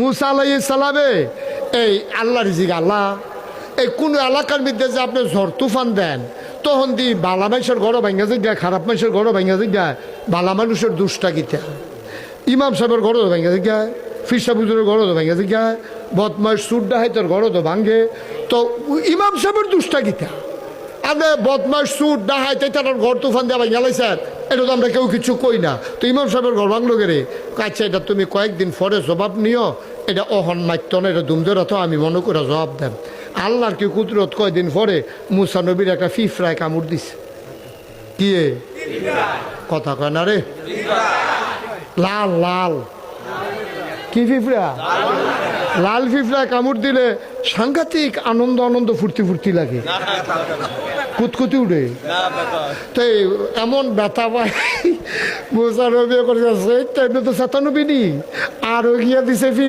মুসা আলাইহিস সালামে এই আল্লাহ রিজিক আল্লাহ এই কোন এলাকার মধ্যে যে আপনি ঝড় তুফান দেন তখন দি বালা মানুষের ঘরও ভেঙে যায়, খারাপ মানুষের ঘরও ভেঙে যায়, বালা মানুষের দুষ্টা গীতা ইমাম সাহেবের ঘরও ভেঙে যায়, ফিরসা বুজুরের ঘরও ভেঙে যায়, বদমাস সুড্ডা হাইতের ঘরও তো ভাঙে। তো ইমাম সাহেবের দুষ্টা গীতা আপনি বদমাস সুট ডাহাইতে তার ঘর তুফান দেওয়া গেলাইছেন, এটা তো আমরা কেউ কিছু কই না। তো ইমাম সাহেবের ঘর ভাঙলো গেলে আচ্ছা এটা তুমি কয়েকদিন পরে জবাব নিও, এটা অহন মাত্য না, এটা দুমদরা তো আমি মনে করে জবাব দেন। আল্লাহর কি কুদরত, কয়দিন পরে মুসা নবীর একটা ফিফরায় কামড় দিছে। কি কথা কয় না রে, লাল লাল কি ফিফরা, লাল ফিফরা কামড় দিলে সাংঘাতিক আনন্দ আনন্দ ফুর্তি ফুর্তি লাগে, কুতকুতি উঠে। তো এমন ব্যথা পায় মুসা নবী করে তো 97 নি আরো গিয়া দিছে।